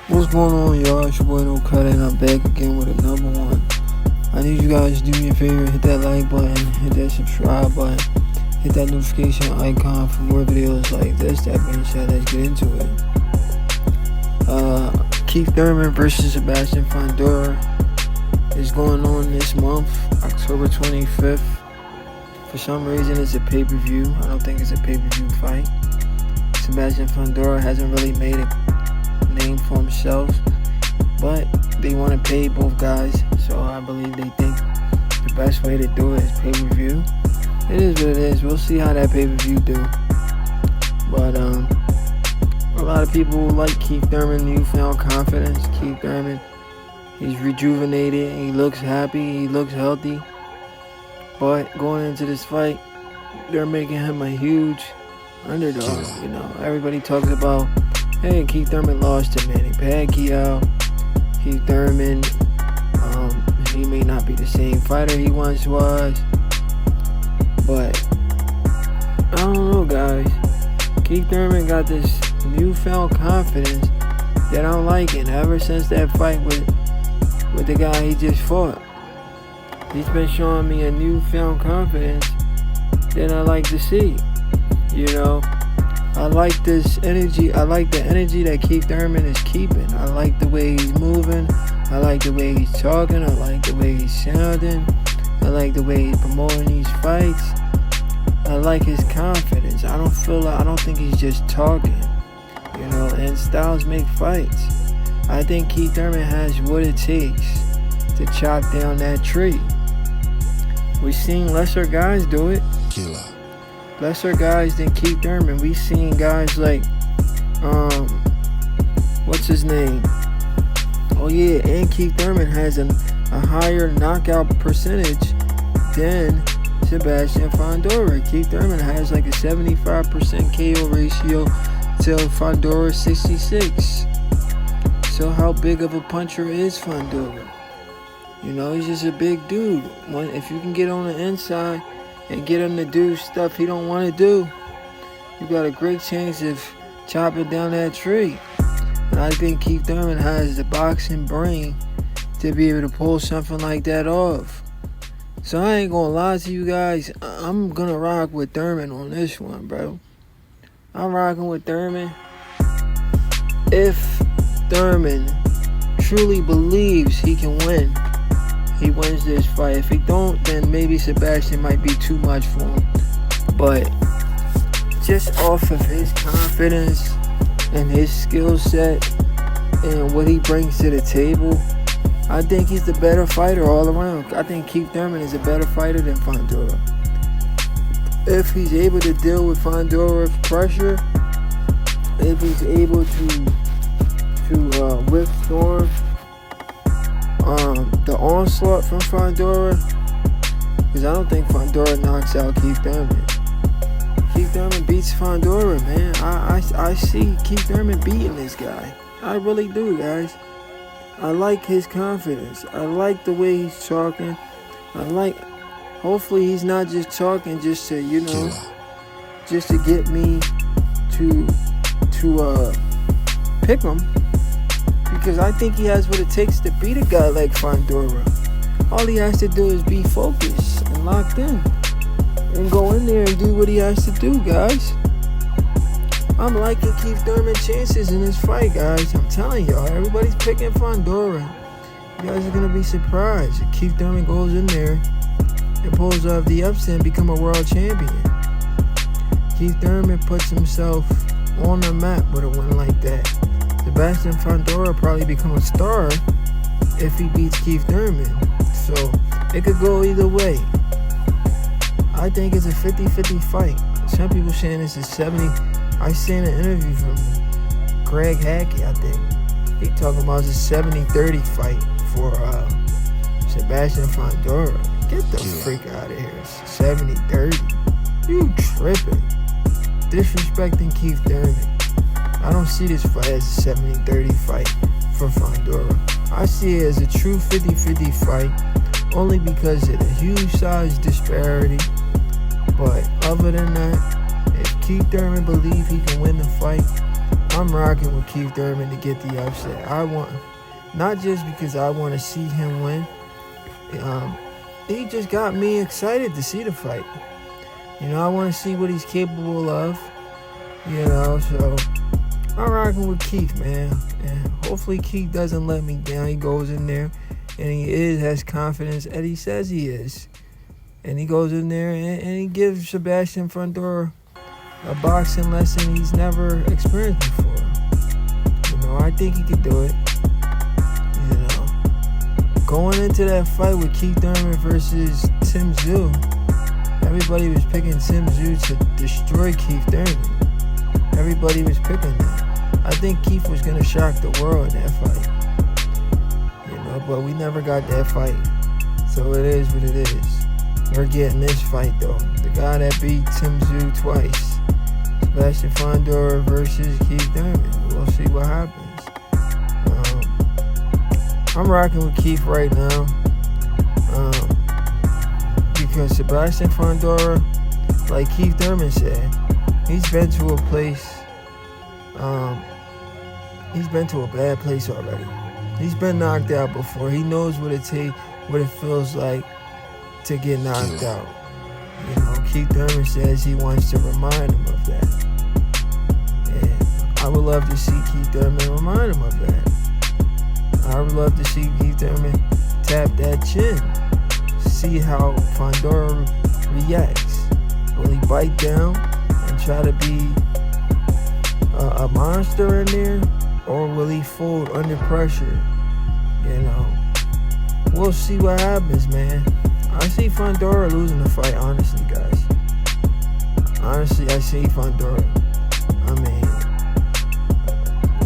What's going on, y'all? It's your boy No Cut, and I'm back again with another one. I need you guys to do me a favor, hit that like button, hit that subscribe button, hit that notification icon for more videos like this. That being said, let's get into it. Keith Thurman versus Sabastian Fundora is going on this month, October 25th. For some reason, it's a pay-per-view. I don't think it's a pay-per-view fight. Sabastian Fundora hasn't really made a name for himself, but they want to pay both guys, so I believe they think the best way to do it is pay-per-view. It is what it is. We'll see how that pay-per-view do. But a lot of people like Keith Thurman, newfound confidence. Keith Thurman, he's rejuvenated, he looks happy, he looks healthy. But going into this fight, they're making him a huge underdog. You know, everybody talks about, hey, Keith Thurman lost to Manny Pacquiao. Keith Thurman, he may not be the same fighter he once was. But I don't know, guys. Keith Thurman got this newfound confidence that I'm liking ever since that fight with the guy he just fought. He's been showing me a newfound confidence that I like to see. You know, I like this energy. I like the energy that Keith Thurman is keeping. I like the way he's moving. I like the way he's talking. I like the way he's sounding. I like the way he's promoting these fights. I like his confidence. I don't think he's just talking. You know, and styles make fights. I think Keith Thurman has what it takes to chop down that tree. We've seen lesser guys do it. Killer. Lesser guys than Keith Thurman. We've seen guys like, what's his name? Oh yeah, and Keith Thurman has a higher knockout percentage than Sabastian Fundora. Keith Thurman has like a 75% KO ratio to Fundora 66. So how big of a puncher is Fundora? You know, he's just a big dude. If you can get on the inside and get him to do stuff he don't want to do, you got a great chance of chopping down that tree. And I think Keith Thurman has the boxing brain to be able to pull something like that off. So I ain't gonna lie to you guys, I'm gonna rock with Thurman on this one, bro. I'm rocking with Thurman. If Thurman truly believes he can win, he wins this fight. If he don't, then maybe Sabastian might be too much for him. But just off of his confidence and his skill set and what he brings to the table, I think he's the better fighter all around. I think Keith Thurman is a better fighter than Fundora. If he's able to deal with Fundora's pressure, if he's able to withstand the onslaught from Fundora, because I don't think Fundora knocks out Keith Thurman. Keith Thurman beats Fundora, man. I see Keith Thurman beating this guy. I really do, guys. I like his confidence. I like the way he's talking. Hopefully he's not just talking just to, you know, just to get me to pick him. Because I think he has what it takes to beat a guy like Fundora. All he has to do is be focused and locked in. And go in there and do what he has to do, guys. I'm liking Keith Thurman's chances in this fight, guys. I'm telling y'all, everybody's picking Fundora. You guys are going to be surprised if Keith Thurman goes in there and pulls off the upset and become a world champion. Keith Thurman puts himself on the map with a win like that. Sabastian Fundora probably become a star if he beats Keith Thurman. So it could go either way. I think it's a 50-50 fight. Some people saying it's a 70. I seen an interview from Greg Hackey, I think. He talking about it's a 70-30 fight for Sabastian Fundora. Get the freak out of here. It's 70-30. You tripping. Disrespecting Keith Thurman. I don't see this fight as a 70-30 fight for Fundora. I see it as a true 50-50 fight, only because of the huge size disparity. But other than that, if Keith Thurman believes he can win the fight, I'm rocking with Keith Thurman to get the upset. Not just because I want to see him win. He just got me excited to see the fight. I want to see what he's capable of. So I'm rocking with Keith, man. And hopefully Keith doesn't let me down. He goes in there and he has confidence that he says he is. And he goes in there and he gives Sabastian Fundora a boxing lesson he's never experienced before. I think he could do it. Going into that fight with Keith Thurman versus Tim Tszyu, everybody was picking Tim Tszyu to destroy Keith Thurman. Everybody was picking that. I think Keith was going to shock the world in that fight. But we never got that fight. So it is what it is. We're getting this fight, though. The guy that beat Tim Tszyu twice. Sabastian Fundora versus Keith Thurman. We'll see what happens. I'm rocking with Keith right now. Because Sabastian Fundora, like Keith Thurman said, he's been to a place, he's been to a bad place already. He's been knocked out before. He knows what it feels like to get knocked out. Keith Thurman says he wants to remind him of that. And I would love to see Keith Thurman remind him of that. I would love to see Keith Thurman tap that chin. See how Fundora reacts. Will he bite down and try to be a monster in there? Or will he fold under pressure? We'll see what happens, man. I see Fundora losing the fight, honestly, guys. Honestly, I see Fundora.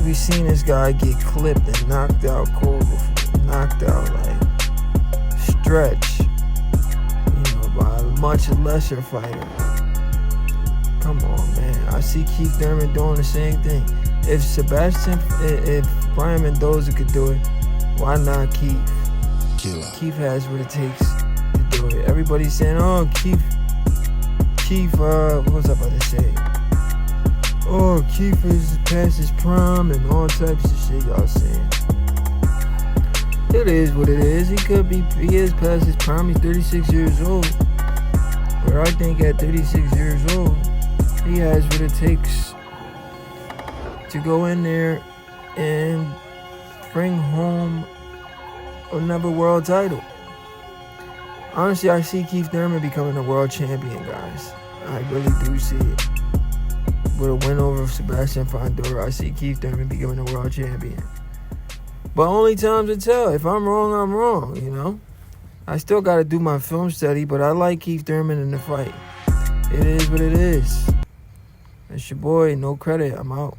We've seen this guy get clipped and knocked out cold before. Knocked out, stretch. By a much lesser fighter. Come on, man. I see Keith Thurman doing the same thing. If Brian Mendoza could do it, why not Keith? Killer. Keith has what it takes to do it. Everybody's saying, oh, Keith, what was I about to say? Oh, Keith is past his prime and all types of shit y'all saying. It is what it is. He is past his prime. He's 36 years old. But I think at 36 years old, he has what it takes to go in there and bring home another world title. Honestly, I see Keith Thurman becoming a world champion, guys. I really do see it. With a win over Sabastian Fundora, I see Keith Thurman becoming a world champion. But only time to tell. If I'm wrong, I'm wrong, I still got to do my film study, but I like Keith Thurman in the fight. It is what it is. It's your boy, No Credit. I'm out.